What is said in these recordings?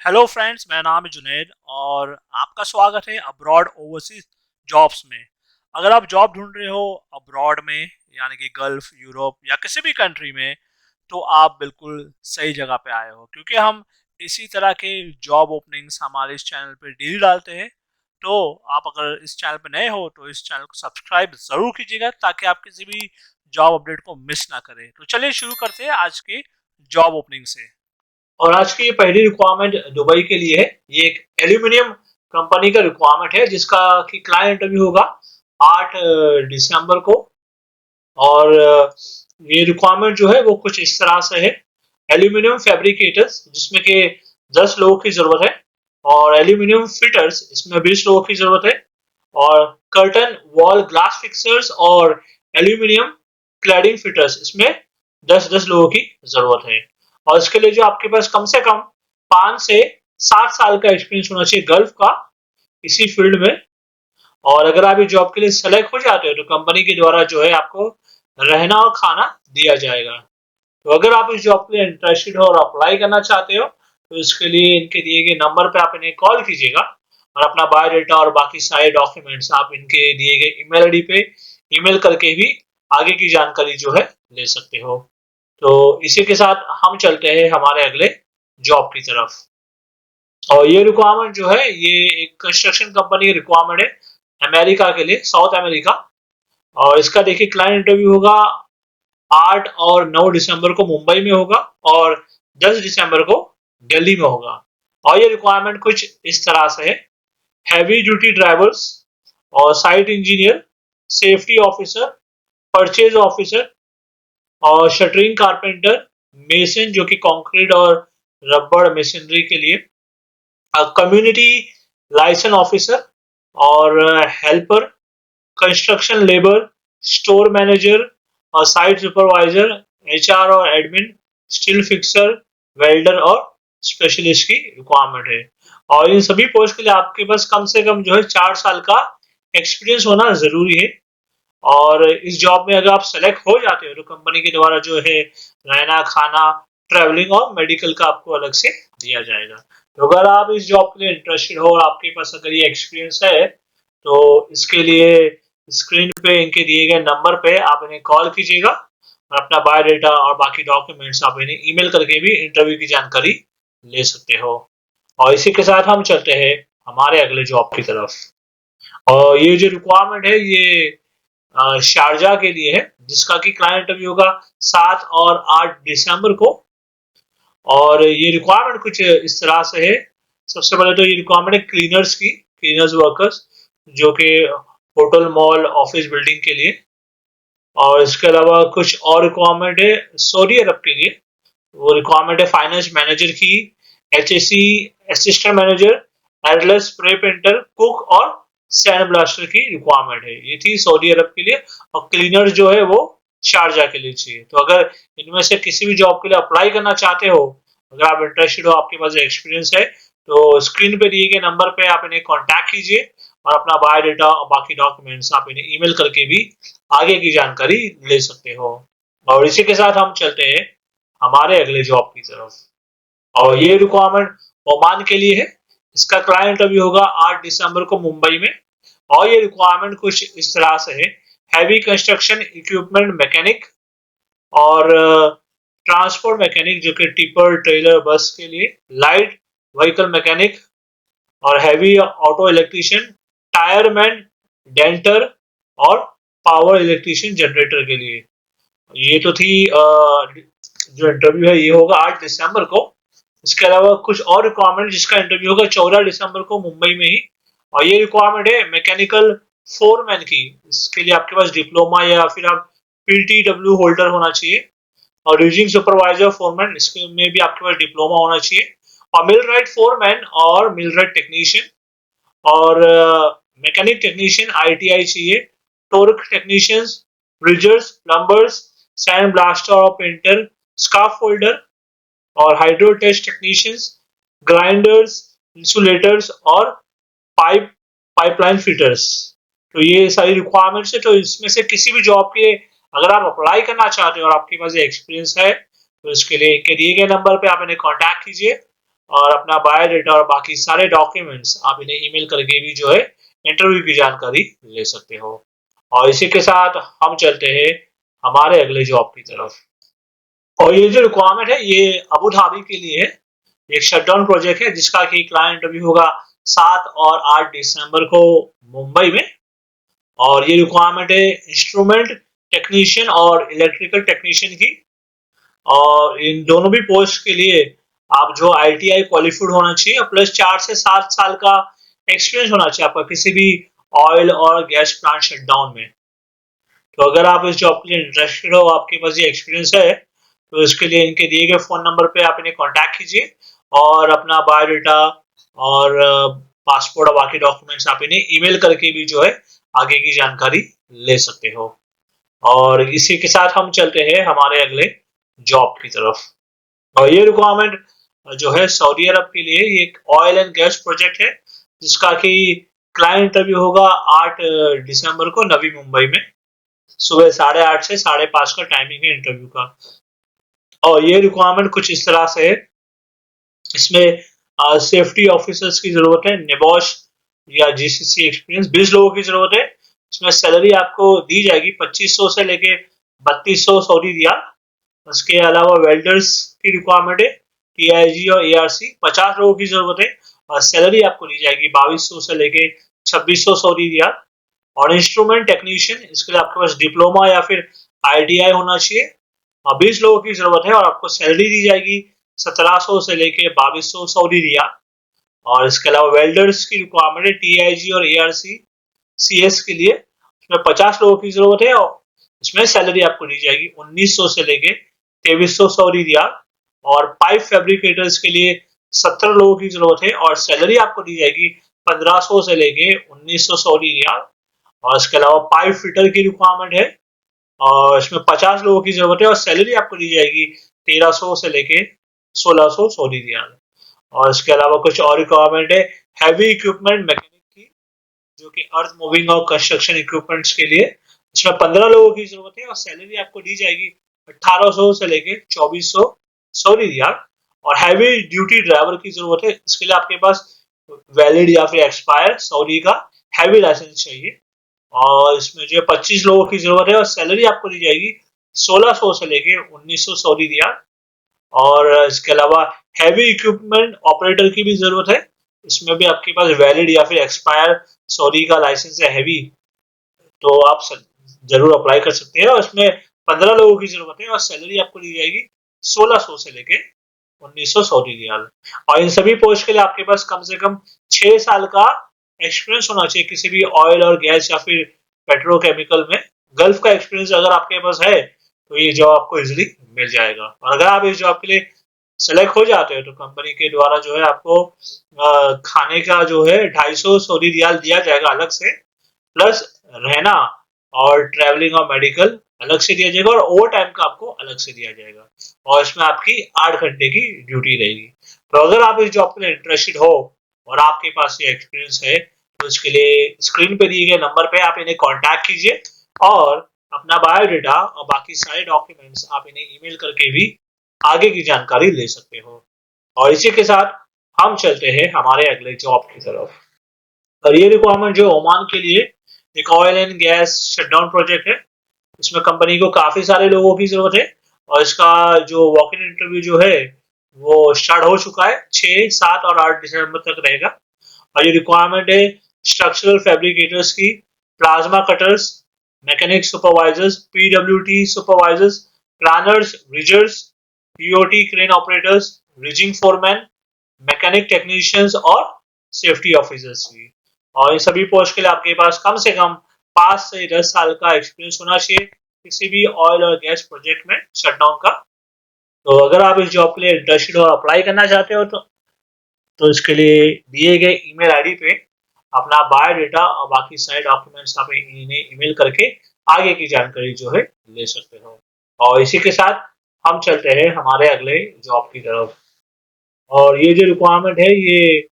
Hello friends, मेरा नाम है जुनैद और आपका स्वागत है अब्रॉड ओवरसीज जॉब्स में। अगर आप जॉब ढूंढ रहे हो अब्रॉड में, यानी कि गल्फ, यूरोप या किसी भी कंट्री में, तो आप बिल्कुल सही जगह पे आए हो, क्योंकि हम इसी तरह के जॉब ओपनिंग्स हमारे इस चैनल पे डेली डालते हैं। तो आप अगर इस चैनल पे नए हो तो इस चैनल को सब्सक्राइब जरूर कीजिएगा, ताकि आप किसी भी जॉब अपडेट को मिस ना करें। तो चलिए शुरू करते हैं आज के जॉब ओपनिंग से। और आज की ये पहली रिक्वायरमेंट दुबई के लिए है। ये एक एल्यूमिनियम कंपनी का रिक्वायरमेंट है जिसका कि क्लाइंट इंटरव्यू होगा 8 दिसंबर को। और ये रिक्वायरमेंट जो है वो कुछ इस तरह से है। एल्यूमिनियम फैब्रिकेटर्स जिसमें कि 10 लोगों की जरूरत है, और एल्यूमिनियम फिटर्स इसमें 20 लोगों की जरूरत है, और कर्टन वॉल ग्लास फिक्सर्स और एल्यूमिनियम क्लैडिंग फिटर्स इसमें 10-10 लोगों की जरूरत है। और इसके लिए जो आपके पास कम से कम 5 से 7 साल का एक्सपीरियंस होना चाहिए गल्फ का, इसी फील्ड में। और अगर आप इस जॉब के लिए सेलेक्ट हो जाते हो तो कंपनी के द्वारा जो है आपको रहना और खाना दिया जाएगा। तो अगर आप इस जॉब के लिए इंटरेस्टेड हो और अप्लाई करना चाहते हो तो इसके लिए इनके दिए गए नंबर पे आप इन्हें कॉल कीजिएगा, और अपना बायोडाटा और बाकी सारे डॉक्यूमेंट्स आप इनके दिए गए ईमेल आईडी पे ईमेल करके भी आगे की जानकारी जो है ले सकते हो। तो इसी के साथ हम चलते हैं हमारे अगले जॉब की तरफ। और ये रिक्वायरमेंट जो है ये एक कंस्ट्रक्शन कंपनी की रिक्वायरमेंट है अमेरिका के लिए, साउथ अमेरिका। और इसका देखिए क्लाइंट इंटरव्यू होगा 8 और 9 दिसंबर को मुंबई में होगा, और 10 दिसंबर को दिल्ली में होगा। और ये रिक्वायरमेंट कुछ इस तरह से है। हैवी ड्यूटी ड्राइवर्स और site engineer, safety officer, purchase officer और शटरिंग कारपेंटर, मेसन जो कि कंक्रीट और रबड़ मशीनरी के लिए, कम्युनिटी लाइसेंस ऑफिसर और helper, construction labour, store manager और साइट सुपरवाइजर, एचआर और एडमिन, स्टील फिक्सर, वेल्डर और स्पेशलिस्ट की रिक्वायरमेंट है। और इन सभी पोस्ट के लिए आपके पास कम से कम जो है 4 साल का एक्सपीरियंस होना जरूरी है। और इस जॉब में अगर आप सेलेक्ट हो जाते हो तो कंपनी के द्वारा जो है रहना, खाना, ट्रैवलिंग और मेडिकल का आपको अलग से दिया जाएगा। तो अगर आप इस जॉब के लिए इंटरेस्टेड हो और आपके पास अगर ये एक्सपीरियंस है तो इसके लिए स्क्रीन पे इनके दिए गए नंबर पे आप इन्हें कॉल कीजिएगा, और अपना बायोडाटा और बाकी डॉक्यूमेंट्स आप इन्हें ईमेल करके भी इंटरव्यू की जानकारी ले सकते हो। और इसी के साथ हम चलते हैं हमारे अगले जॉब की तरफ। और ये जो रिक्वायरमेंट है ये शारजा के लिए है, जिसका कि क्लाइंट इंटरव्यू होगा 7 और 8 दिसंबर को। और ये रिक्वायरमेंट कुछ इस तरह से है। सबसे पहले तो ये रिक्वायरमेंट है क्लीनर्स की, क्लीनर्स वर्कर्स, जो कि होटल, मॉल, ऑफिस बिल्डिंग के लिए। और इसके अलावा कुछ और रिक्वायरमेंट है सऊदी अरब के लिए। वो रिक्वायरमेंट है फाइनेंस मैनेजर की, HSC assistant manager, airless spray painter, cook और सैंड ब्लास्टर की रिक्वायरमेंट है। ये थी सऊदी अरब के लिए। और क्लीनर जो है वो शारजा के लिए चाहिए। तो अगर इनमें से किसी भी जॉब के लिए अप्लाई करना चाहते हो, अगर आप इंटरेस्टेड हो, आपके पास एक्सपीरियंस है, तो स्क्रीन पे दिए गए नंबर पे आप इन्हें कॉन्टैक्ट कीजिए, और अपना बायोडाटा और बाकी डॉक्यूमेंट्स आप इन्हें ईमेल करके भी आगे की जानकारी ले सकते हो। और इसी के साथ हम चलते हैं हमारे अगले जॉब की तरफ। और ये रिक्वायरमेंट ओमान के लिए है। इसका क्लाइंट इंटरव्यू होगा 8 दिसंबर को मुंबई में। और ये रिक्वायरमेंट कुछ इस तरह से है। हैवी कंस्ट्रक्शन इक्विपमेंट मैकेनिक और ट्रांसपोर्ट मैकेनिक, जो कि टिपर, ट्रेलर, बस के लिए, लाइट व्हीकल मैकेनिक और heavy auto electrician, tyreman, denter और पावर इलेक्ट्रीशियन जनरेटर के लिए। ये तो थी जो इंटरव्यू है ये होगा 8 दिसंबर को। इसके अलावा कुछ और रिक्वायरमेंट जिसका इंटरव्यू होगा 14 दिसंबर को मुंबई में ही। और ये रिक्वायरमेंट है मैकेनिकल फोरमैन की। इसके लिए आपके पास डिप्लोमा या फिर आप पीटीडब्ल्यू होल्डर होना चाहिए। और रीजिंग सुपरवाइजर फोरमैन, इसके में भी आपके पास डिप्लोमा होना चाहिए। और मिल राइट फोरमैन और मिल राइट टेक्नीशियन और मैकेनिक टेक्नीशियन आईटीआई चाहिए। टोर्क टेक्नीशियंस, ब्रिजर्स, प्लम्बर्स, सैंड ब्लास्टर और पेंटर, स्काफ होल्डर और hydro test technicians, grinders, insulators और पाइप पाइपलाइन फिटर्स। तो ये सारी रिक्वायरमेंट्स है। तो इसमें से किसी भी जॉब के अगर आप अप्लाई करना चाहते हो और आपके पास ये एक्सपीरियंस है, तो इसके लिए इनके दिए गए नंबर पे आप इन्हें कांटेक्ट कीजिए, और अपना बायोडाटा और बाकी सारे डॉक्यूमेंट्स आप इन्हें ईमेल करके भी जो है इंटरव्यू की जानकारी ले सकते हो। और इसी के साथ हम चलते हैं हमारे अगले जॉब की तरफ। और ये जो रिक्वायरमेंट है ये अबू धाबी के लिए है। एक शटडाउन प्रोजेक्ट है जिसका कि क्लाइंट इंटरव्यू होगा 7 और 8 दिसंबर को मुंबई में। और ये रिक्वायरमेंट है इंस्ट्रूमेंट टेक्नीशियन और इलेक्ट्रिकल टेक्नीशियन की। और इन दोनों भी पोस्ट के लिए आप जो ITI क्वालिफाइड होना चाहिए और प्लस 4 से 7 साल का एक्सपीरियंस होना चाहिए आपका किसी भी ऑयल और गैस प्लांट शटडाउन में। तो अगर आप इस जॉब के लिए इंटरेस्टेड हो, आपके पास ये एक्सपीरियंस है, तो इसके लिए इनके दिए गए फ़ोन नंबर पे आप इन्हें कॉन्टैक्ट कीजिए और अपना बायोडाटा और पासपोर्ट और बाकी डॉक्यूमेंट्स आप इन्हें ईमेल करके भी जो है आगे की जानकारी ले सकते हो। और इसी के साथ हम चलते हैं हमारे अगले जॉब की तरफ। और ये रिक्वायरमेंट जो है सऊदी अरब के लिए ये एक ऑयल एंड गैस प्रोजेक्ट है जिसका कि क्लाइंट इंटरव्यू होगा 8 दिसंबर को नवी मुंबई में। सुबह 8:30 से 5:30 का टाइमिंग है इंटरव्यू का। और ये रिक्वायरमेंट कुछ इस तरह से है। इसमें सेफ्टी ऑफिसर्स की जरूरत है, नेबॉश या GCC एक्सपीरियंस 20 लोगों की जरूरत है। इसमें सैलरी आपको दी जाएगी 2500 से लेके 3200 सऊदी रियाल। उसके अलावा वेल्डर्स की रिक्वायरमेंट है, TIG और ARC 50 लोगों की जरूरत है और सैलरी आपको दी जाएगी 2200 से लेके 2600 सऊदी रियाल। और इंस्ट्रूमेंट टेक्नीशियन इसके लिए आपके पास डिप्लोमा या फिर ITI होना चाहिए। 20 लोगों की जरूरत है और आपको सैलरी दी जाएगी 1700 से लेके 2200 सऊदी रियाल। और इसके अलावा वेल्डर्स की रिक्वायरमेंट है, TIG और ARC CS के लिए इसमें 50 लोगों की जरूरत है और इसमें सैलरी आपको दी जाएगी 1900 से लेके 2300 सऊदी रियाल। और पाइप फैब्रिकेटर्स के लिए 17 लोगों की जरूरत है और सैलरी आपको दी जाएगी 1500 से लेके 1900 सऊदी रियाल। और इसके अलावा पाइप फिटर की रिक्वायरमेंट है और इसमें 50 लोगों की जरूरत है और सैलरी आपको दी जाएगी 1300 से लेके 1600 सऊदी रियाल। और इसके अलावा कुछ और रिक्वायरमेंट है हैवी इक्विपमेंट मैकेनिक की, जो कि अर्थ मूविंग और कंस्ट्रक्शन इक्विपमेंट्स के लिए। इसमें 15 लोगों की जरूरत है और सैलरी आपको दी जाएगी 1800 से लेके 2400 सऊदी रियाल। और हैवी ड्यूटी ड्राइवर की जरूरत है, इसके लिए आपके पास वैलिड या फिर एक्सपायर सऊदी का हैवी लाइसेंस चाहिए। और इसमें जो 25 लोगों की जरूरत है और सैलरी आपको दी जाएगी 1600 से लेके 1900 सऊदी रियाल। और इसके अलावा हैवी इक्विपमेंट ऑपरेटर की भी जरूरत है, इसमें भी आपके पास वैलिड या फिर एक्सपायर सऊदी का लाइसेंस है हैवी, तो आप जरूर अप्लाई कर सकते हैं। और इसमें 15 लोगों की जरूरत है और सैलरी आपको दी जाएगी 1600 से लेके 1900 सऊदी रियाल। और इन सभी पोस्ट के लिए आपके पास कम से कम 6 साल का एक्सपीरियंस होना चाहिए किसी भी ऑयल और गैस या फिर पेट्रोकेमिकल में। गल्फ का एक्सपीरियंस अगर आपके पास है तो ये जॉब आपको इजीली मिल जाएगा। और अगर आप इस जॉब के लिए सेलेक्ट हो जाते हो तो कंपनी के द्वारा जो है आपको खाने का जो है 250 सऊदी रियाल दिया जाएगा अलग से, प्लस रहना और ट्रैवलिंग और मेडिकल अलग से दिया जाएगा और ओवर टाइम का आपको अलग से दिया जाएगा। और इसमें आपकी 8 घंटे की ड्यूटी रहेगी। तो अगर आप इस जॉब के लिए इंटरेस्टेड हो और आपके पास ये एक्सपीरियंस है तो इसके लिए स्क्रीन पे दिए गए नंबर पे आप इन्हें कांटेक्ट कीजिए और अपना बायोडाटा और बाकी सारे डॉक्यूमेंट्स आप इन्हें ईमेल करके भी आगे की जानकारी ले सकते हो। और इसी के साथ हम चलते हैं हमारे अगले जॉब की तरफ। और ये रिक्वायरमेंट जो ओमान के लिए एक oil and gas shutdown project है। इसमें कंपनी को काफी सारे लोगों की जरूरत है और इसका जो वॉक इन इंटरव्यू जो है वो स्टार्ट हो चुका है, 6, 7 और 8 दिसंबर तक रहेगा। और ये रिक्वायरमेंट है स्ट्रक्चरल फैब्रिकेटर्स की, plasma cutters, mechanic supervisors, PWT supervisors, planners, riggers, TOT crane operators, rigging foreman, mechanic technicians और सेफ्टी ऑफिसर्स की। और इन सभी पोस्ट के लिए आपके पास कम से कम 5 से 10 साल का एक्सपीरियंस होना चाहिए किसी भी ऑयल और गैस प्रोजेक्ट में शटडाउन का। तो अगर आप इस जॉब के लिए इंटरेस्टेड हो और अप्लाई करना चाहते हो तो इसके लिए दिए गए ईमेल आईडी पे अपना बायोडाटा और बाकी सारे डॉक्यूमेंट्स आप इन्हें ईमेल करके आगे की जानकारी जो है ले सकते हो। और इसी के साथ हम चलते हैं हमारे अगले जॉब की तरफ। और ये जो रिक्वायरमेंट है ये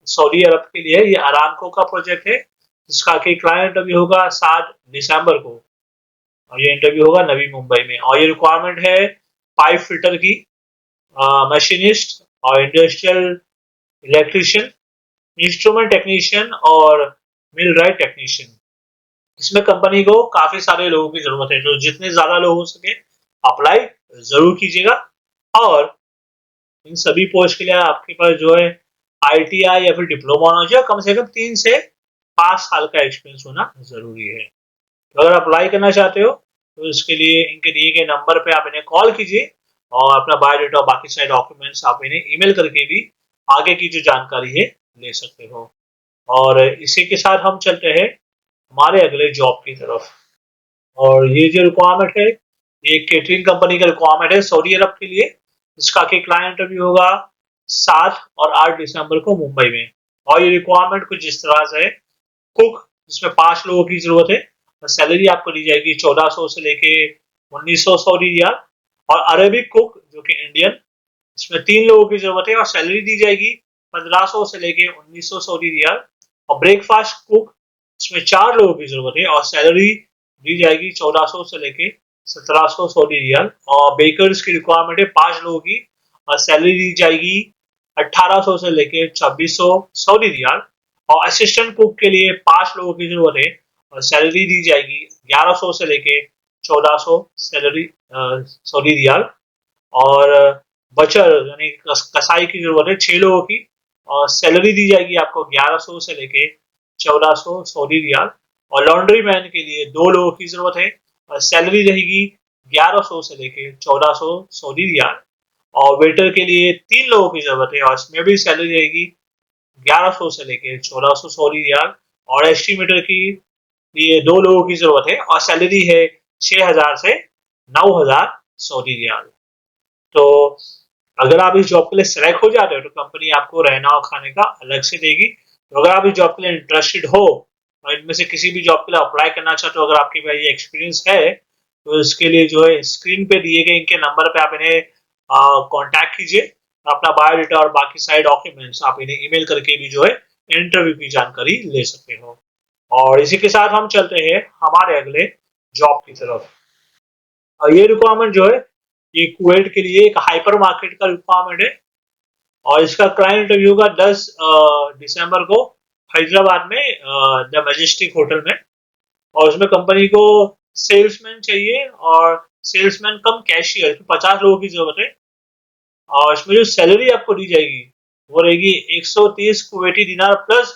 सऊदी अरब के लिए, ये अरामको का प्रोजेक्ट है जिसका कि क्लाइंट इंटरव्यू होगा 7 दिसंबर को और ये इंटरव्यू होगा नवी मुंबई में। और ये रिक्वायरमेंट है पाइप फिटर की, मशीनिस्ट और इंडस्ट्रियल इलेक्ट्रिशियन, इंस्ट्रूमेंट टेक्नीशियन और मिल राइट टेक्नीशियन। इसमें कंपनी को काफी सारे लोगों की जरूरत है, तो जितने ज्यादा लोग हो सके अप्लाई जरूर कीजिएगा। और इन सभी पोस्ट के लिए आपके पास जो है आईटीआई या फिर डिप्लोमा होना चाहिए, कम से कम 3 से 5 साल का एक्सपीरियंस होना जरूरी है। तो अगर अप्लाई करना चाहते हो तो इसके लिए इनके दिए गए नंबर पे आप इन्हें कॉल कीजिए और अपना बायोडाटा और बाकी सारे डॉक्यूमेंट्स आप इन्हें ईमेल करके भी आगे की जो जानकारी है ले सकते हो। और इसी के साथ हम चलते हैं हमारे अगले जॉब की तरफ। और ये जो रिक्वायरमेंट है ये केटरिंग कंपनी का रिक्वायरमेंट है सऊदी अरब के लिए। इसका कि क्लाइंट इंटरव्यू होगा 7 और 8 दिसंबर को मुंबई में। और ये रिक्वायरमेंट कुछ इस तरह से है। कुक, जिसमें 5 लोगों की जरूरत है और सैलरी आपको दी जाएगी 1400 से लेके 1900 सऊदी रियाल। और अरेबिक कुक जो कि इंडियन, इसमें 3 लोगों की जरूरत है और सैलरी दी जाएगी 1500 से लेके 1900 सऊदी रियाल। और ब्रेकफास्ट कुक, इसमें 4 लोगों की जरूरत है और सैलरी दी जाएगी 1400 से लेके 1700 सऊदी रियाल। और बेकर्स की रिक्वायरमेंट है 5 लोगों की और सैलरी दी जाएगी 1800 से लेके 2600 सऊदी रियाल। और असिस्टेंट कुक के लिए 5 लोगों की जरूरत है और सैलरी दी जाएगी 1100 से लेके 1400 सैलरी सऊदी रियाल। और बचर यानी कसाई की जरूरत है 6 लोगों की और सैलरी दी जाएगी आपको 1100 से लेके 1400 सऊदी रियाल। और लॉन्ड्री मैन के लिए 2 लोगों की जरूरत है और सैलरी रहेगी 1100 से लेके 1400 सऊदी रियाल। और वेटर के लिए 3 लोगों की जरूरत है और इसमें भी सैलरी रहेगी 1100 से लेके 1400 सऊदी रियाल। और एस्टिमेटर की लिए 2 लोगों की जरूरत है और सैलरी है 6000 से 9000 सऊदी रियाल। तो अगर आप इस जॉब के लिए सेलेक्ट हो जाते हो तो कंपनी आपको रहना और खाने का अलग से देगी। तो अगर आप इस जॉब के लिए इंटरेस्टेड हो और इनमें से किसी भी जॉब के लिए अप्लाई करना चाहते हो, अगर आपके पास ये एक्सपीरियंस है तो इसके लिए जो है स्क्रीन पे दिए गए इनके नंबर पे आप इन्हें कांटेक्ट कीजिए। अपना बायोडाटा और बाकी सारे डॉक्यूमेंट्स आप इन्हें ईमेल करके भी जो है इंटरव्यू की जानकारी ले सकते हो। और इसी के साथ हम चलते हैं हमारे अगले जॉब की तरफ। और ये रिक्वायरमेंट जो है ये कुवैत के लिए एक हाइपर मार्केट का रिक्वायरमेंट है और इसका क्लाइंट इंटरव्यू का 10 दिसंबर को हैदराबाद में द मैजेस्टिक होटल में। और उसमें कंपनी को सेल्समैन चाहिए और सेल्समैन कम कैशियर, 50 लोगों की जरूरत है। और इसमें जो सैलरी आपको दी जाएगी वो रहेगी 130 कुवैती दिनार प्लस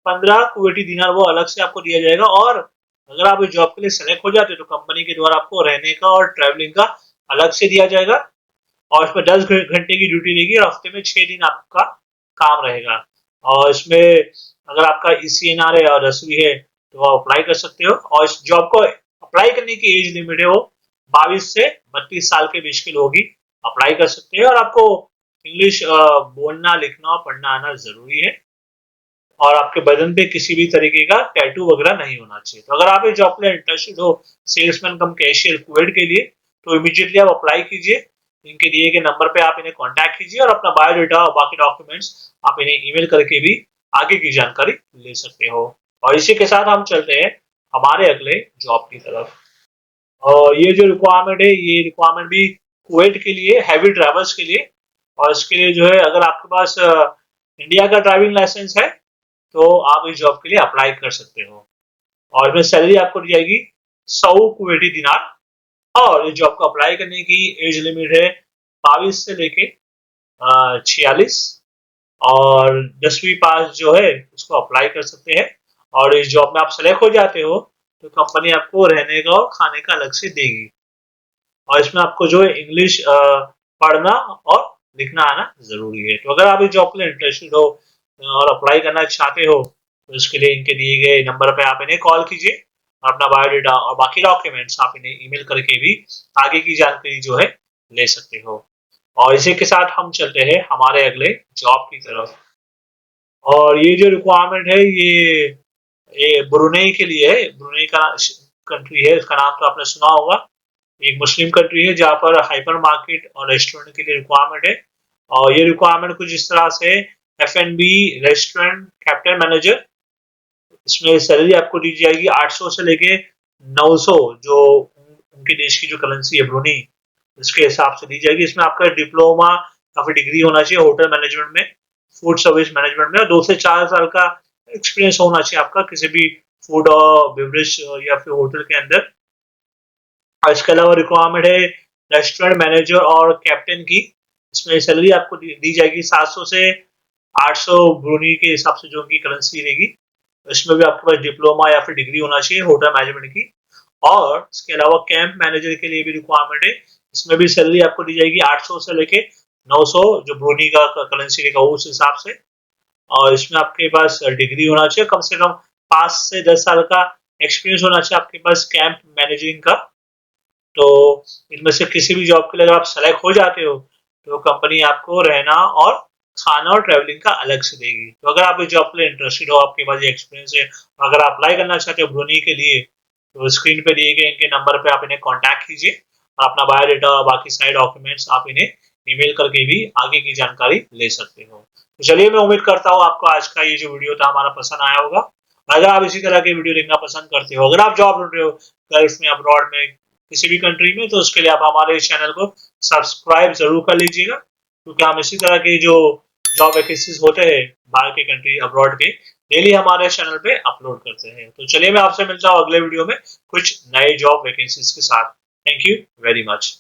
15 कुवैती दिनार वो अलग से आपको दिया जाएगा। और अगर आप इस जॉब के लिए सेलेक्ट हो जाते हो तो कंपनी के द्वारा आपको रहने का और ट्रैवलिंग का अलग से दिया जाएगा। और इसमें 10 घंटे की ड्यूटी रहेगी और हफ्ते में 6 दिन आपका काम रहेगा। और इसमें अगर आपका ECNR है और 10वीं है तो आप अप्लाई कर सकते हो। और इस जॉब को अप्लाई करने की एज लिमिट है वो 22 से 32 साल के बीच के लोग ही अप्लाई कर सकते हैं। और आपको इंग्लिश बोलना, लिखना और पढ़ना आना जरूरी है। और आपके बदन पे किसी भी तरीके का टैटू वगैरह नहीं होना चाहिए। तो अगर आप इस जॉब के लिए इंटरेस्टेड हो सेल्समैन कम कैशियर कुवैत के लिए तो इमीडिएटली आप अप्लाई कीजिए। इनके दिए गए नंबर पे आप इन्हें कांटेक्ट कीजिए और अपना बायोडाटा और बाकी डॉक्यूमेंट्स आप इन्हें ईमेल करके भी आगे की जानकारी ले सकते हो। और इसी के साथ हम चलते हैं हमारे अगले जॉब की तरफ। और ये जो रिक्वायरमेंट है ये रिक्वायरमेंट भी कुवैत के लिए हैवी ड्राइवर्स के लिए। और इसके लिए जो है अगर आपके पास इंडिया का ड्राइविंग लाइसेंस है तो आप इस जॉब के लिए अप्लाई कर सकते हो। और इसमें सैलरी आपको दी जाएगी 100 कुवैती दिनार। और इस जॉब को अप्लाई करने की एज लिमिट है 22 से लेके 46। और 10वीं पास जो है उसको अप्लाई कर सकते हैं। और इस जॉब में आप सेलेक्ट हो जाते हो तो कंपनी आपको रहने का और खाने का अलग से देगी। और इसमें आपको जो है इंग्लिश पढ़ना और लिखना आना जरूरी है। तो अगर आप इस जॉब के लिए इंटरेस्टेड हो और अप्लाई करना चाहते हो तो इसके लिए इनके दिए गए नंबर पे आप इन्हें कॉल कीजिए। अपना बायोडाटा और बाकी डॉक्यूमेंट्स आप इन्हें ईमेल करके भी आगे की जानकारी जो है ले सकते हो। और इसी के साथ हम चलते हैं हमारे अगले जॉब की तरफ। और ये जो रिक्वायरमेंट है ये ब्रुनेई के लिए है। ब्रुनेई का कंट्री है, इसका नाम तो आपने सुना होगा। एक मुस्लिम कंट्री है जहाँ पर हाइपर मार्केट और रेस्टोरेंट के लिए रिक्वायरमेंट है। और ये रिक्वायरमेंट कुछ इस तरह से F&B रेस्टोरेंट कैप्टन मैनेजर। इसमें सैलरी आपको दी जाएगी 800 से लेके 900 जो उनके देश की जो करेंसी है ब्रुनी उसके हिसाब से दी जाएगी। इसमें आपका डिप्लोमा या फिर डिग्री होना चाहिए होटल मैनेजमेंट में, फूड सर्विस मैनेजमेंट में, और 2 से 4 साल का एक्सपीरियंस होना चाहिए आपका किसी भी फूड और बेवरेज या फिर होटल के अंदर। और इसके अलावा रिक्वायरमेंट है रेस्टोरेंट मैनेजर और कैप्टन की। इसमें सैलरी आपको दी जाएगी 700 से 800 ब्रूनी के हिसाब से जो उनकी करेंसी रहेगी। इसमें भी आपके पास डिप्लोमा या फिर डिग्री होना चाहिए होटल मैनेजमेंट की। और इसके अलावा कैंप मैनेजर के लिए भी रिक्वायरमेंट है। इसमें भी सैलरी आपको दी जाएगी 800 से लेके 900 जो ब्रूनी का करेंसी रहेगा उस हिसाब से। और इसमें आपके पास डिग्री होना चाहिए, कम से कम 5 से 10 साल का एक्सपीरियंस होना चाहिए आपके पास कैंप मैनेजिंग का। तो इनमें से किसी भी जॉब के लिए अगर आप सेलेक्ट हो जाते हो तो कंपनी आपको रहना और खाना और ट्रैवलिंग का अलग से देगी। तो अगर आप इस जॉब के लिए इंटरेस्टेड हो, आपके पास ये एक्सपीरियंस है, अगर आप अप्लाई करना चाहते हो ब्रूनी के लिए, तो स्क्रीन पे दिए गए इनके नंबर पे आप इन्हें कांटेक्ट कीजिए और अपना बायोडाटा और बाकी सारे डॉक्यूमेंट्स आप इन्हें ईमेल करके भी आगे की जानकारी ले सकते हो। तो चलिए, मैं उम्मीद करता हूँ आपको आज का ये जो वीडियो था हमारा पसंद आया होगा। अगर आप इसी तरह के वीडियो देखना पसंद करते हो, अगर आप जॉब ढूंढ रहे हो गल्फ में, अब्रॉड में, किसी भी कंट्री में, तो उसके लिए आप हमारे इस चैनल को सब्सक्राइब जरूर कर लीजिएगा, क्योंकि हम इसी तरह के जो जॉब वैकेंसीज होते हैं बाहर के कंट्री अब्रॉड के डेली हमारे चैनल पे अपलोड करते हैं। तो चलिए, मैं आपसे मिलता हूँ अगले वीडियो में कुछ नए जॉब वैकेंसीज के साथ। Thank you very much.